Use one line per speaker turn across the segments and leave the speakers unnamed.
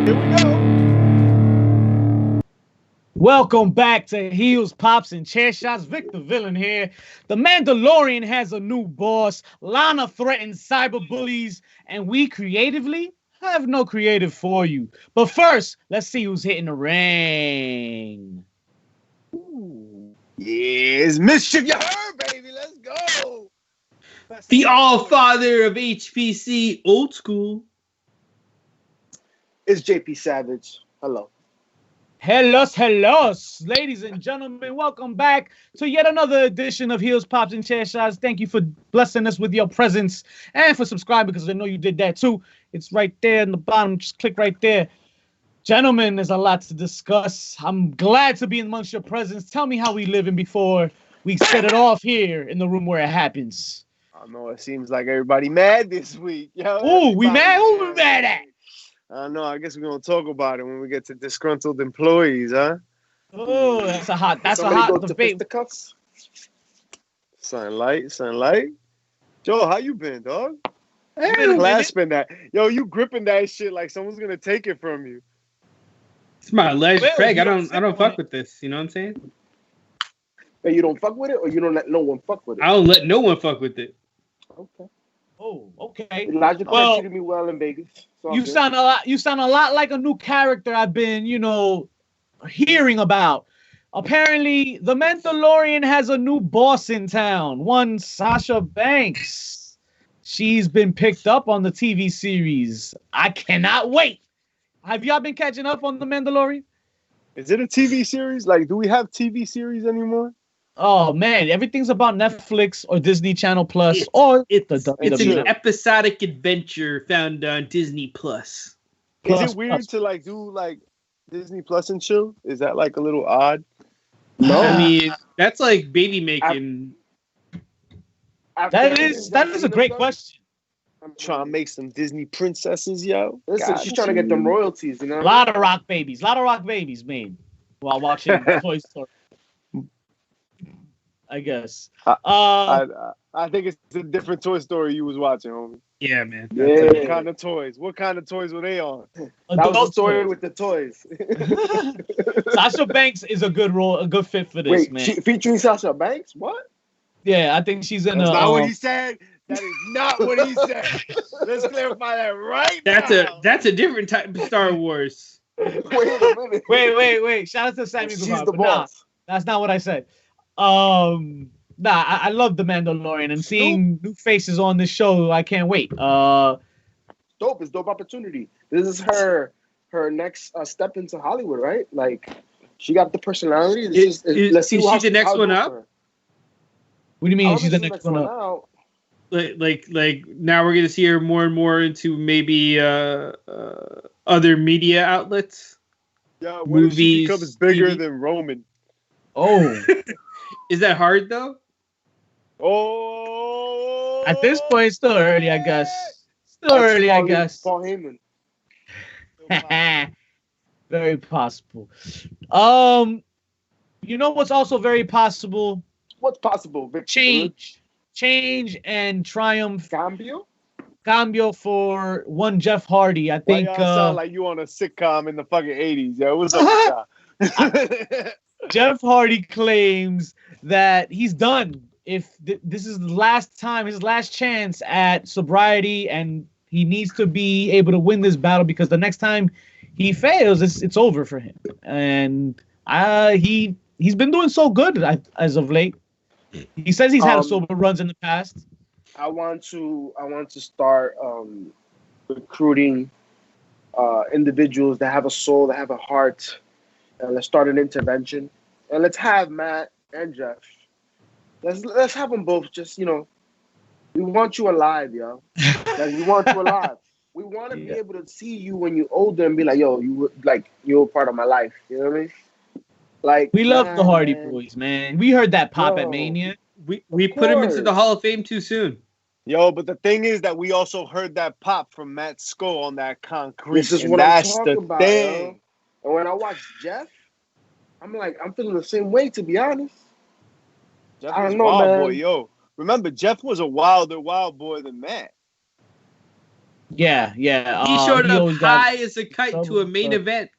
Here we go.
Welcome back to Heels, Pops, and Chairshots. Victor Villain here. The Mandalorian has a new boss. Lana threatens cyber bullies, and we creatively have no creative for you. But first, let's see who's hitting the ring.
Ooh. Yes, Mischief, you heard, baby. Let's go.
The all-father of HPC, old school.
It's JP Savage. Hello.
Hello, ladies and gentlemen. Welcome back to yet another edition of Heels, Pops, and Chairshots. Thank you for blessing us with your presence and for subscribing, because I know you did that too. It's right there in the bottom. Just click right there. Gentlemen, there's a lot to discuss. I'm glad to be amongst your presence. Tell me how we living before we set it off here in the room where it happens.
I know it seems like everybody mad this week. Yo,
Ooh, we mad? Who we mad at?
I know. I guess we're gonna talk about it when we get to disgruntled employees, huh?
Oh, that's a hot debate.
Sunlight. Joe, how you been, dog?
Hey,
clasping that. Yo, you gripping that shit like someone's gonna take it from you.
It's my alleged
Well,
Craig.
you
I don't fuck
it.
with this. You know what I'm saying?
But you don't fuck with it, or you don't let no one fuck with it?
I don't let no one fuck with it.
Okay.
Oh, okay.
Elijah
Well,
treated me well in Vegas.
You sound a lot like a new character I've been, hearing about. Apparently, the Mandalorian has a new boss in town, one Sasha Banks. She's been picked up on the TV series. I cannot wait. Have y'all been catching up on the Mandalorian?
Is it a TV series? Like, do we have TV series anymore?
Oh man, everything's about Netflix or Disney Channel Plus or
It's
the
an
WWE.
episodic adventure found on Disney Plus.
Is it weird to like do like Disney Plus and chill? Is that like a little odd?
No.
I mean, that's like baby making.
That is a great question.
I'm trying to make some Disney princesses, yo.
Listen, she's trying to get them royalties, you know.
A lot of rock babies made while watching Toy Story. I guess.
I think it's a different Toy Story you was watching, homie.
Yeah, man.
Yeah.
What kind of toys? What kind of toys were they on?
That was the story with the toys.
Sasha Banks is a good fit for this,
Wait,
man.
featuring Sasha Banks? What?
Yeah, I think she's in
That's
a.
not what he said. That is not what he said. Let's clarify that right now.
That's a different type of Star Wars.
Wait a minute.
Wait. Shout out to Sammy
She's
Guevara,
the
but
boss.
Nah, that's not what I said. I love the Mandalorian and seeing new faces on this show. I can't wait.
Dope. It's dope opportunity. This is her next step into Hollywood, right? Like, she got the personality. Let's see
is she the next one up?
What do you mean she's the next one up?
out.
Like now we're gonna see her more and more into maybe other media outlets.
Yeah, what if she
Movies,
becomes bigger
TV?
than Roman?
Oh,
Is that hard though?
Oh,
at this point, it's still early, I guess.
Paul Heyman.
Very possible. You know what's also very possible?
What's possible, Victor?
Change and triumph.
Cambio?
For one Jeff Hardy. I think
Why y'all sound like you on a sitcom in the fucking 80s, yo. What's up with y'all?
Jeff Hardy claims that he's done. If this is the last time, his last chance at sobriety, and he needs to be able to win this battle, because the next time he fails, it's over for him. And he's been doing so good as of late. He says he's had sober runs in the past.
I want to start recruiting individuals that have a soul, that have a heart, and let's start an intervention. And let's have Matt and Jeff. Let's have them both. Just we want you alive, yo. Like, we want you alive. We want to be able to see you when you're older and be like, yo, you're part of my life. You know what I mean? Like,
we love the Hardy Boys, man. We heard that pop at Mania.
We put him into the Hall of Fame too soon.
Yo, but the thing is that we also heard that pop from Matt Skull on that concrete.
This is what I'm talking about, yo. And when I watch Jeff, I'm feeling the same way, to be honest.
Jeff
I
was
don't know,
wild
man.
boy, yo. Remember, Jeff was a wild boy than Matt.
Yeah.
He showed
he
up
always got
high as a kite to a main event.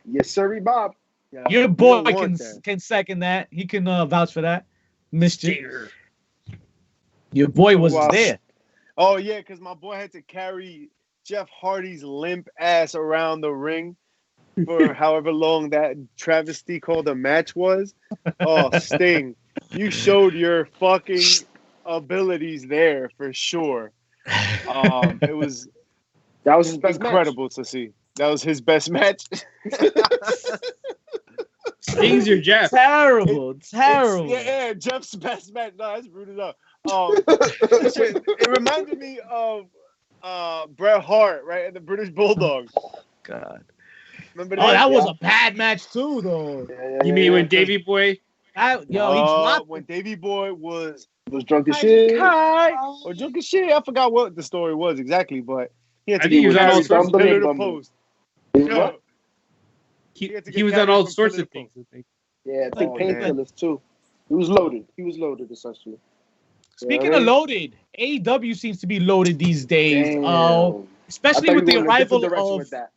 Yes, sir, Bob.
Yeah,
Your
you
boy
don't want that.
can second that. He can vouch for that. Mischief.
Stinger.
Your boy was
Wow.
there.
Oh yeah, because my boy had to carry Jeff Hardy's limp ass around the ring for however long that travesty called a match was. Oh, Sting, you showed your fucking abilities there for sure. It was
That was his best
incredible to see. That was his best match.
Sting's your Jeff.
Terrible.
Yeah, Jeff's best match. No, that's rude enough. It reminded me of Bret Hart, right, and the British Bulldog.
God.
Remember
Oh, that was
Yeah.
a bad match too, though.
You mean when Davey Boy?
He dropped
when Davey Boy was
drunk as shit.
or drunk as shit. I forgot what the story was exactly, but he had to
I think he was on all
carried from
sorts of
pillar to
things.
post.
What?
Yo,
He
had to
he
get
was on
carried
all
from
sorts
pillar
of
to
things, I think.
Yeah, I think
Oh,
painkillers too. He was loaded. Essentially.
Speaking of loaded, AEW seems to be loaded these days.
Damn.
Especially with the arrival
of
of
that.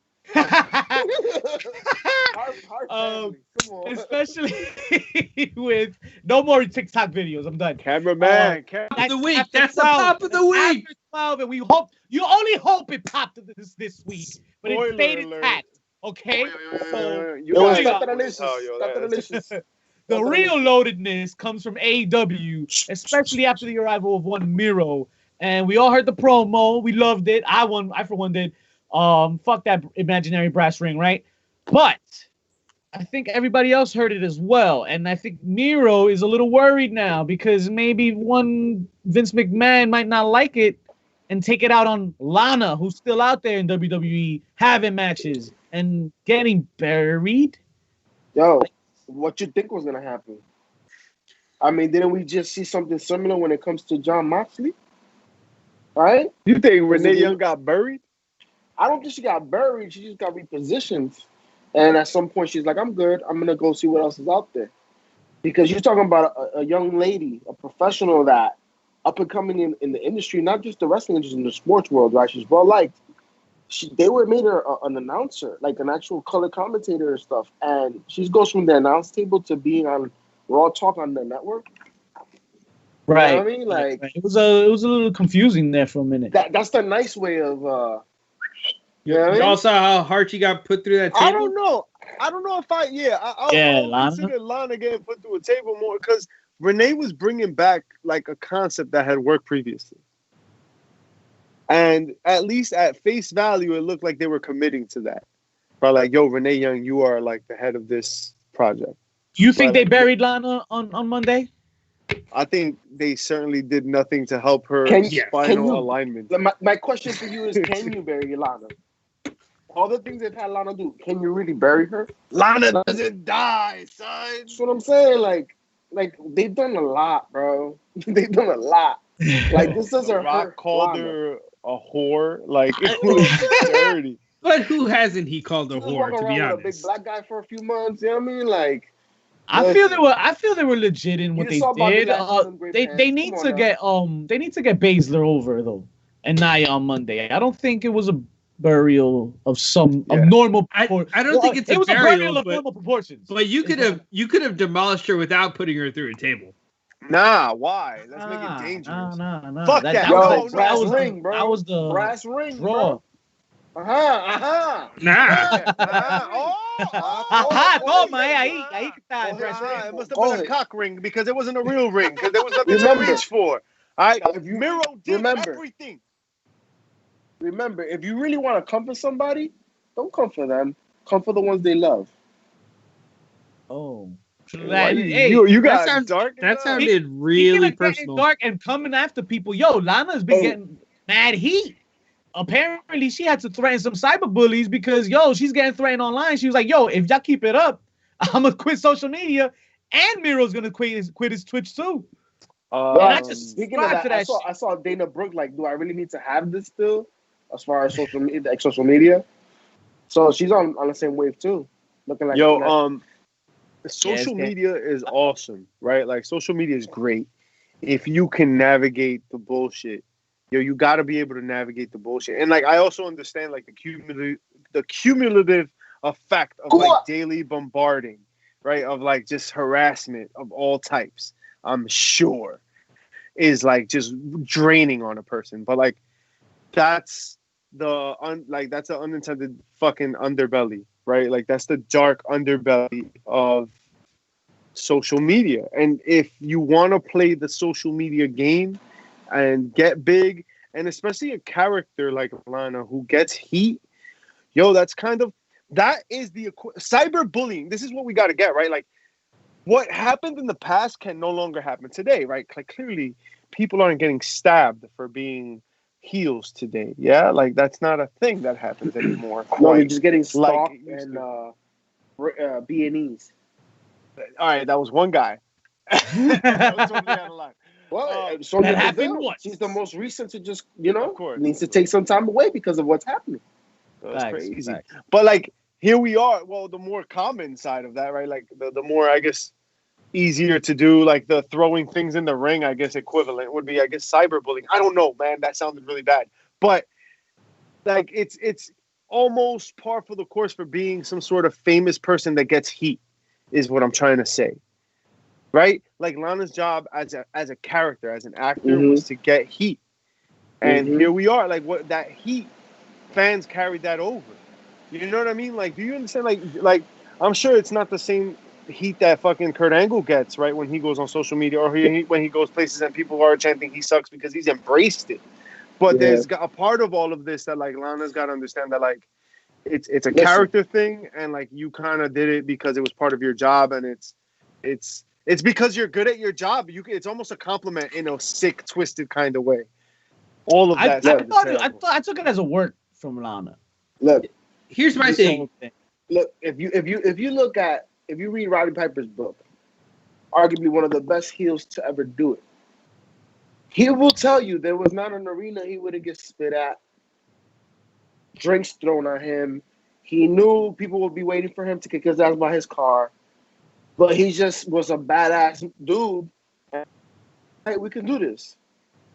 Hard
Um,
family. Come on.
especially with no more TikTok videos. I'm done.
cameraman.
Top of the week.
After
That's the
12,
top of the week.
After 12, and we hope you only hope it popped this week, but
Spoiler
it stayed
alert.
intact. Okay, so
You
Yo,
guys-
stop
moving
that
on.
delicious.
Oh, yo,
Stop that
that's-
delicious.
The real loadedness comes from AEW, especially after the arrival of one Miro. And we all heard the promo. We loved it. I for one did. Fuck that imaginary brass ring, right? But I think everybody else heard it as well. And I think Miro is a little worried now because maybe one Vince McMahon might not like it and take it out on Lana, who's still out there in WWE having matches and getting buried.
Yo, what you think was gonna happen? I mean, didn't we just see something similar when it comes to John Moxley? Right?
You think Renee Young got buried?
I don't think she got buried. She just got repositioned. And at some point, she's like, I'm good. I'm going to go see what else is out there. Because you're talking about a young lady, a professional that up and coming in the industry, not just the wrestling industry, in the sports world, right? She's well liked. They made her an announcer, like an actual color commentator and stuff. And she goes from the announce table to being on Raw Talk on the network.
Right.
You know what I mean? Like,
it was a little confusing there for a minute.
that's the nice way of you know what I mean?
Y'all saw how hard she got put through that table?
I don't know if I'll
Lana.
consider Lana getting put through a table more because Renee was bringing back like a concept that had worked previously. And at least at face value, it looked like they were committing to that. But like, yo, Renee Young, you are like the head of this project.
You think they
like,
buried Lana on Monday?
I think they certainly did nothing to help her
you-
spinal alignment.
My question for you is, can you bury Lana? All the things they've had Lana do, can you really bury her?
Lana doesn't die, son.
That's what I'm saying. Like they've done a lot, bro. They've done a lot. Like this doesn't
Rock
hurt
called
Lana.
her a whore. Like it was dirty.
But who hasn't he called a
She was
whore,
walking
to be
around with a big
honest?
black guy for a few months. You know what I mean? Like
I feel they were legit in what
You
they
saw Bobby
did.
Lashley in great
They
pants.
need
Come
to
on now.
get Baszler over though, and Nia on Monday. I don't think it was a burial of normal.
I don't think it's
it
a
was
burial,
a burial of
but-
normal proportions.
But you could have demolished her without putting her through a table.
Nah, why? Let's make it dangerous.
Nah.
Fuck that.
Yo,
No,
brass
no,
ring, bro.
That was the
brass ring,
draw.
bro. Ajá.
Nah.
Ajá, toma, ahí está el brass
It
ring.
must have been a cock ring because it wasn't a real ring because there was nothing to
Remember.
reach for. All right,
If you-
Miro did
remember.
everything.
Remember, if you really want to comfort somebody, don't comfort them. Comfort the ones they love.
Oh,
Why
hey,
you got
that sounds-
dark.
That
enough?
sounded
speaking
really
of getting
personal.
dark and coming after people. Yo, Lana's been
Hey.
getting mad heat. Apparently, she had to threaten some cyberbullies because she's getting threatened online. She was like, "Yo, if y'all keep it up, I'm gonna quit social media, and Miro's gonna quit his Twitch too." And I just
Speaking of
subscribe to
that,
that
I saw Dana Brooke like, do I really need to have this still? As far as social media, so she's on the same wave too, looking like
social
Yeah,
media is awesome, right? Like social media is great if you can navigate the bullshit yo, you got to be able to navigate the bullshit. And like, I also understand like the cumulative effect of like daily bombarding, right? Of like just harassment of all types. I'm sure is like just draining on a person, but like that's that's an unintended fucking underbelly, right? Like that's the dark underbelly of social media. And if you want to play the social media game and get big, and especially a character like Lana who gets heat, yo, that is the cyberbullying. This is what we got to get, right? Like what happened in the past can no longer happen today, right? Like clearly people aren't getting stabbed for being heels today. Yeah, like that's not a thing that happens anymore.
No, they're just getting stalked
like
and B&Es.
All right, that was one guy. That was totally out of line.
Well,
that happened once.
She's the most recent to just,
of course,
needs to take some time away because of what's happening.
That's crazy. But like here we are. Well, the more common side of that, right? Like the more, I guess, easier to do, like the throwing things in the ring, I guess equivalent would be, I guess, cyberbullying. I don't know, man. That sounded really bad. But like it's almost par for the course for being some sort of famous person that gets heat, is what I'm trying to say. Right? Like Lana's job as a character, as an actor, was to get heat. And here we are, like what that heat, fans carried that over. You know what I mean? Like, do you understand? Like I'm sure it's not the same heat that fucking Kurt Angle gets, right, when he goes on social media, or when he goes places and people are chanting he sucks because he's embraced it. But there's a part of all of this that like Lana's got to understand that like it's a character thing, and like you kind of did it because it was part of your job, and it's because you're good at your job. It's almost a compliment in a sick, twisted kind of way. All of that.
I took it as a work from Lana.
Look,
here's my thing.
Look, if you read Roddy Piper's book, arguably one of the best heels to ever do it, he will tell you there was not an arena he wouldn't get spit at, drinks thrown at him. He knew people would be waiting for him to kick his ass by his car, but he just was a badass dude. And, hey, we can do this.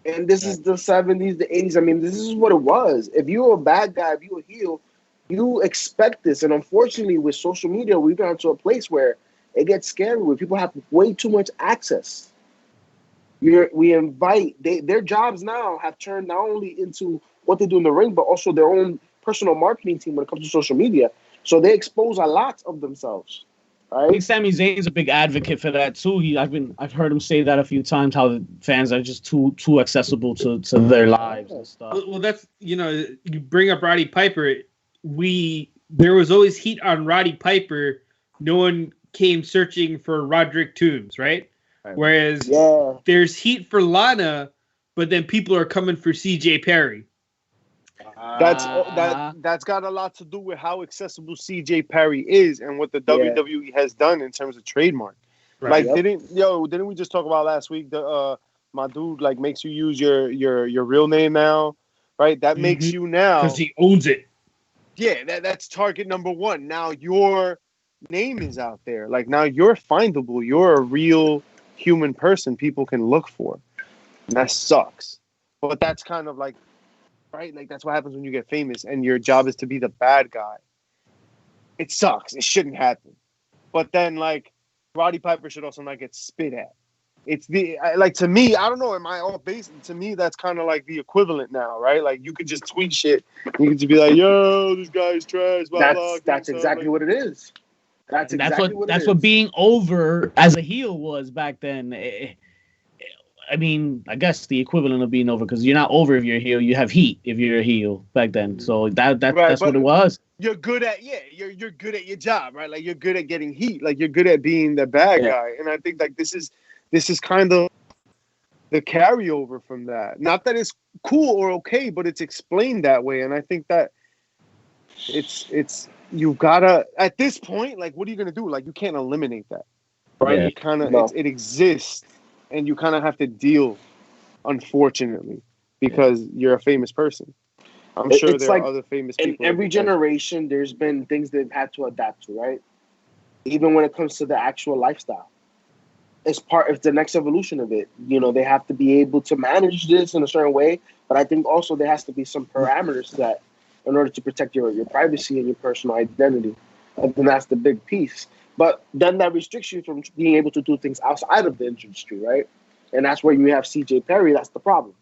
And this is the 70s, the 80s. I mean, this is what it was. If you were a bad guy, if you were a heel, you expect this. And unfortunately, with social media, we've gone to a place where it gets scary, where people have way too much access. Their jobs now have turned not only into what they do in the ring, but also their own personal marketing team when it comes to social media. So they expose a lot of themselves. Right?
I think Sami Zayn's a big advocate for that too. I've heard him say that a few times, how the fans are just too accessible to their lives and stuff.
Well, that's, you bring up Roddy Piper. There was always heat on Roddy Piper. No one came searching for Roderick Toombs, right? Whereas there's heat for Lana, but then people are coming for CJ Perry.
That's got a lot to do with how accessible CJ Perry is and what the WWE has done in terms of trademark. Right. Like, didn't we just talk about last week? My dude like makes you use your real name now, right? That makes you now,
because he owns it.
Yeah, that's target number one. Now your name is out there. Like now you're findable. You're a real human person people can look for. And that sucks. But that's kind of like, right? Like that's what happens when you get famous and your job is to be the bad guy. It sucks. It shouldn't happen. But then like Roddy Piper should also not get spit at. It's to me, I don't know, am I off base? To me, that's kind of like the equivalent now, right? Like you could just tweet shit. You could just be like, yo, this guy's trash. Blah, blah,
that's exactly what it is. That's
what being over as a heel was back then. I mean, I guess the equivalent of being over, because you're not over if you're a heel. You have heat if you're a heel back then. So that's what it was.
You're good at you're good at your job, right? Like you're good at getting heat. Like you're good at being the bad guy. And I think like this is kind of the carryover from that. Not that it's cool or okay, but it's explained that way. And I think that it's you gotta, at this point, like what are you gonna do? Like you can't eliminate that, right? You kind of it exists, and you kind of have to deal, unfortunately, because you're a famous person. I'm sure there are other famous people.
In every generation, there's been things they've had to adapt to, right? Even when it comes to the actual lifestyle. it's the next evolution of it. You know, they have to be able to manage this in a certain way, but I think also there has to be some parameters that in order to protect your privacy and your personal identity. I think that's the big piece. But then that restricts you from being able to do things outside of the industry, right? And that's where you have CJ Perry. That's the problem.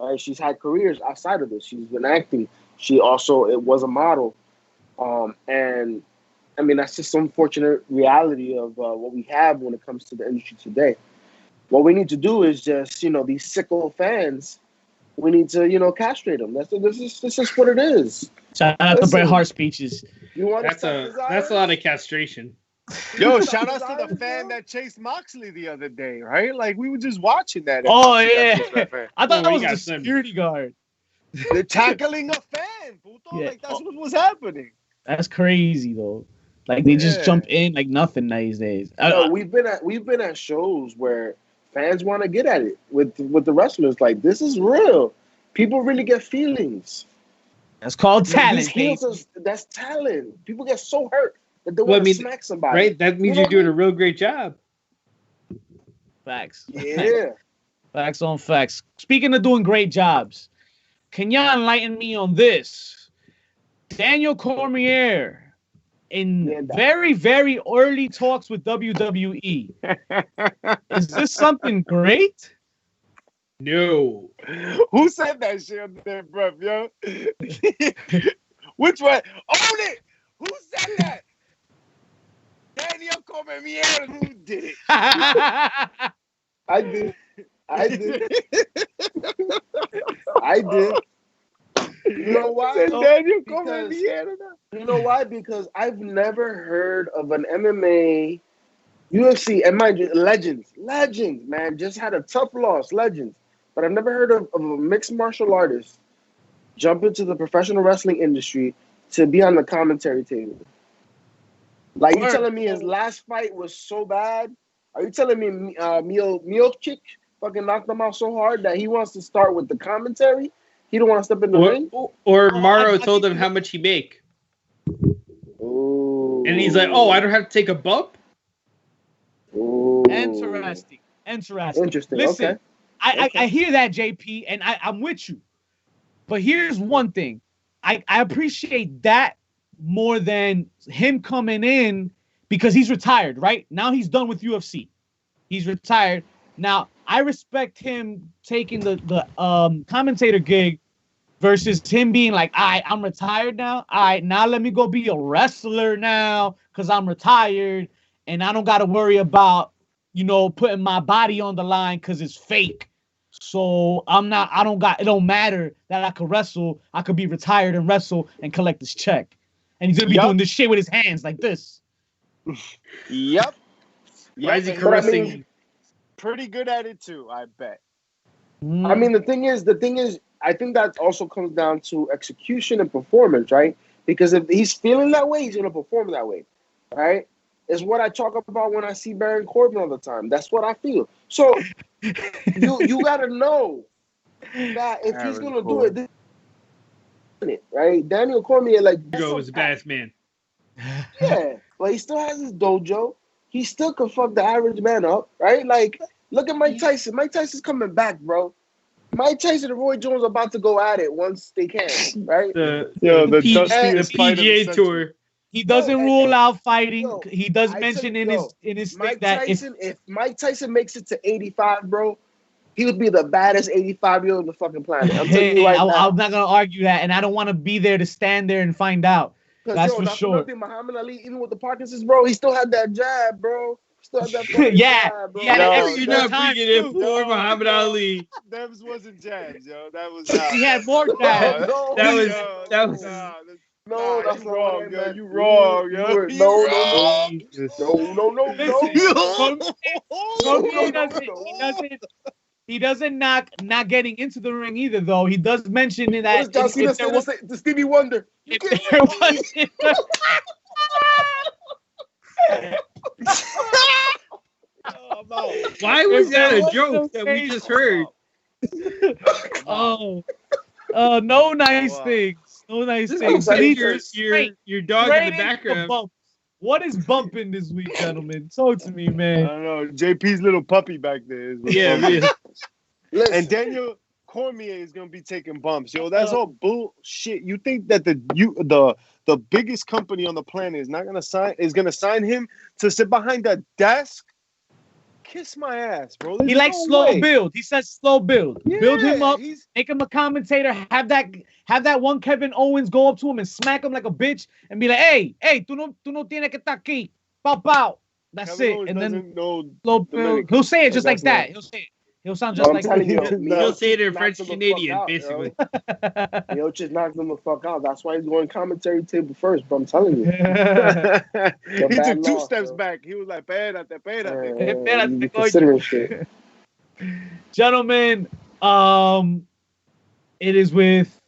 Right? She's had careers outside of this. She's been acting. She also was a model. And I mean, that's just some unfortunate reality of what we have when it comes to the industry today. What we need to do is just, you know, these sicko fans, we need to, you know, castrate them. This is what it is.
Shout out to Bret Hart speeches.
You want
That's a lot of castration.
Yo, shout out to the fan that chased Moxley the other day, right? Like, we were just watching that.
Oh, yeah. I thought that was the security guard.
They're tackling a fan, puto.
Yeah.
Like, that's what was happening.
That's crazy, though. Like, they just jump in like nothing these days.
We've been at shows where fans want to get at it with the wrestlers. Like, this is real. People really get feelings.
That's called talent.
That's talent. People get so hurt that they want to smack somebody.
Right? That means you're doing a real great job.
Facts.
Yeah.
Facts on facts. Speaking of doing great jobs, can y'all enlighten me on this? Daniel Cormier in very, very early talks with WWE. Is this something great?
No.
Who said that shit under their breath, yo? Which one? Own it! Who said that? Daniel Cormier, who did it?
I did. You know why?
Daniel Cormier.
You know why? Because I've never heard of an MMA, UFC, and mind you, legends, man, just had a tough loss, legends. But I've never heard of a mixed martial artist jump into the professional wrestling industry to be on the commentary table. Like, you telling me his last fight was so bad? Are you telling me Miocic fucking knocked him out so hard that he wants to start with the commentary? He don't want to step in the ring?
Or Morrow told him how much he make.
Ooh.
And he's like, oh, I don't have to take a bump?
Ooh.
Interesting.
Interesting.
Listen,
Okay.
I hear that, JP, and I'm with you. But here's one thing. I appreciate that more than him coming in because he's retired, right? Now he's done with UFC. He's retired. Now, I respect him taking the commentator gig versus him being like, all right, I'm retired now. All right, now let me go be a wrestler now because I'm retired and I don't got to worry about, you know, putting my body on the line because it's fake. So it don't matter that I could wrestle. I could be retired and wrestle and collect this check. And he's going to be doing this shit with his hands like this.
Yep.
Why is he caressing?
Pretty good at it too, I bet.
I mean, the thing is, I think that also comes down to execution and performance, right? Because if he's feeling that way, he's going to perform that way, right? It's what I talk about when I see Baron Corbin all the time. That's what I feel. So you got to know that if he's going to do it, right? Daniel Cormier, like,
was a badass man.
Yeah, but he still has his dojo. He still can fuck the average man up, right? Like, look at Mike Tyson. Mike Tyson's coming back, bro. Mike Tyson and Roy Jones are about to go at it once they can, right?
The PGA Tour.
He doesn't rule out fighting. He does mention in his
Mike
thing that
Tyson, if Mike Tyson makes it to 85, bro, he would be the baddest 85-year-old on the fucking planet. I'm telling you right now.
I'm not gonna argue that, and I don't want to be there to stand there and find out. That's for sure.
Nothing, Muhammad Ali, even with the Parkinson's, bro, he still had that jab, bro. Still had that
jab, bro.
You're not bringing in for Muhammad Ali.
Those wasn't jabs, yo. That was
he had more jabs.
That was.
No, that's
wrong, yo. You wrong, yo.
No. He doesn't knock not getting into the ring either, though. He does mention in that.
The Stevie Wonder.
Why was that a joke that we just heard?
No nice things. No nice things.
Your dog in the background.
What is bumping this week, gentlemen? Talk to me,
I
man.
don't know. JP's little puppy back there is what's
Yeah,
bumping.
man.
Listen,
And Daniel Cormier is gonna be taking bumps. Yo, that's all bullshit. You think that the biggest company on the planet is gonna sign him to sit behind a desk? Kiss my ass, bro. There's
He likes
no
slow
way.
build. He says slow build. Build him
Yeah,
up.
he's
Make him a commentator. Have that one Kevin Owens go up to him and smack him like a bitch and be like, hey, tú no tienes que estar aquí. Pow, pow. That's
Kevin
it.
Owens
And then
doesn't know
slow build.
Dominican.
He'll say it just like
That's
that.
not-
He'll say it. He'll sound
but
just
I'm
like
telling you,
He'll say it in
Miocic
French
knocked him the
Canadian,
fuck out,
basically.
Miocic knocked him the fuck out. That's why he's going commentary table first. But I'm telling you,
he
bad
took 2
loss,
steps
bro.
back. He was like, espérate.
you considering shit.
Gentlemen, it is with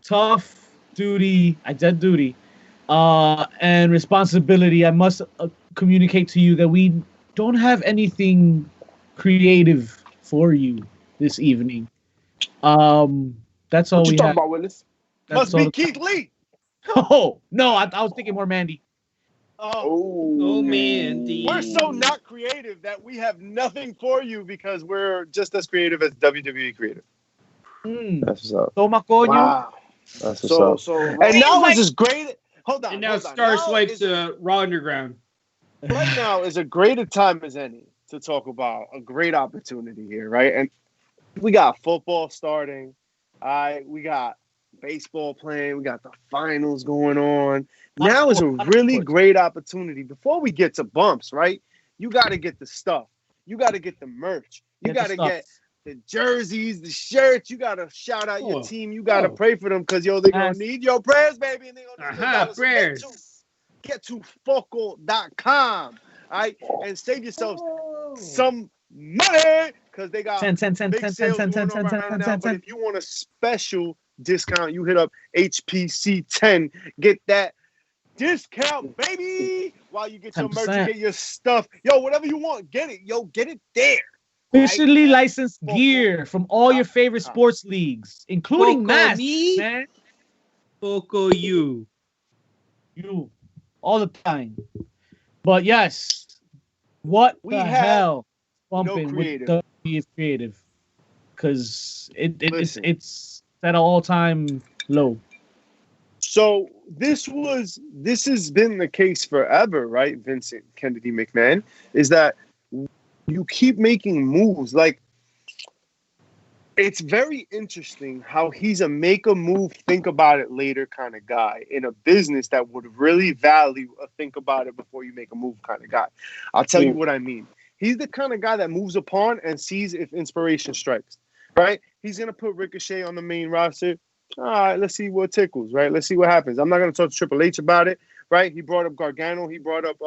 tough duty, I said duty, and responsibility. I must communicate to you that we don't have anything creative for you this evening. That's all
What
we
you talking
have.
about, Willis?
Must be Keith Lee.
Oh no, I was thinking more Mandy.
Oh, Mandy.
We're so not creative that we have nothing for you because we're just as creative as WWE creative. That's what's up.
Toma coño.
Wow.
That's what's
So,
up.
so
And now
like-
is as great. Hold on.
And now
hold on.
Star
Now
swipes
is-
Raw Underground.
right now is a greater time as any to talk about a great opportunity here, right? And we got football starting. We got baseball playing. We got the finals going on. Now is a really great opportunity. Before we get to bumps, right? You got to get the stuff. You got to get the merch. You got to get the jerseys, the shirts. You got to shout out your team. You got to pray for them because, yo, they're going to need your prayers, baby. And they're going to need your
prayers.
Get to focal.com, all right? And save yourselves some money because they got
10.
big sales going on right now. But if you want a special discount, you hit up HPC10. Get that discount, baby, while you get your merch, you get your stuff. Yo, whatever you want, get it. Yo, get it there.
Officially licensed gear from all your favorite sports leagues, including
Foco
masks,
me?
man.
Foco you.
You. All the time. But yes, what
We
the
have
hell
no
bumping
creative.
with WWE is creative? Because
Listen.
it's at an all-time low.
So this has been the case forever, right? Vincent Kennedy McMahon, is that you keep making moves. Like, it's very interesting how he's a make a move, think about it later kind of guy in a business that would really value a think about it before you make a move kind of guy. I'll tell you what I mean. He's the kind of guy that moves upon and sees if inspiration strikes, right? He's going to put Ricochet on the main roster. All right, let's see what tickles, right? Let's see what happens. I'm not going to talk to Triple H about it, right? He brought up Gargano. He brought up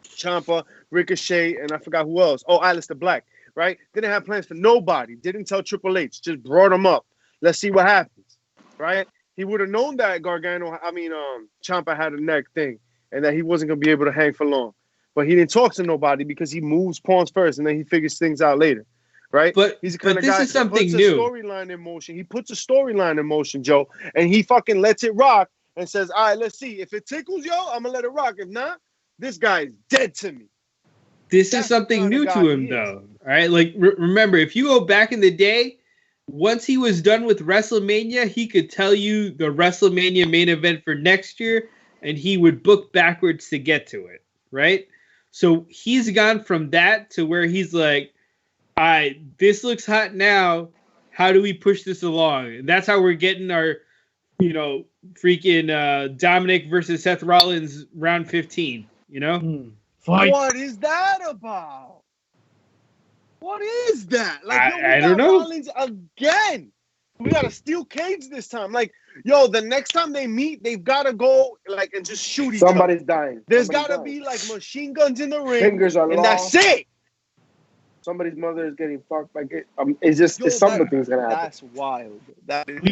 Ciampa, Ricochet, and I forgot who else. Oh, Aleister Black, right? Didn't have plans for nobody. Didn't tell Triple H. Just brought him up. Let's see what happens, right? He would have known that Ciampa had a neck thing and that he wasn't going to be able to hang for long. But he didn't talk to nobody because he moves pawns first and then he figures things out later. Right,
But
he's the kind of
this
guy
is something
puts
new.
a storyline in motion. He puts a storyline in motion, Joe, and he fucking lets it rock and says, "All right, let's see. If it tickles, yo, I'm gonna let it rock. If not, this guy is dead to me."
This
That's
is something
the
new
kind of
to
guy
him,
he is.
though. All right, like remember, if you go back in the day, once he was done with WrestleMania, he could tell you the WrestleMania main event for next year, and he would book backwards to get to it. Right, so he's gone from that to where he's like, all right, this looks hot now. How do we push this along? And that's how we're getting our, freaking Dominic versus Seth Rollins round 15,
Fight.
What is that about? What is that? Like,
I don't know.
Rollins again. We got a steel cage this time. Like, yo, the next time they meet, they've got to go like and just shoot each
Somebody's
other.
dying.
There's
Somebody's
got to
dying.
be like machine guns in the ring,
Fingers are
and
lost.
that's it.
Somebody's mother is getting fucked. Like it's just
Yo,
it's something's gonna happen.
That's wild. That is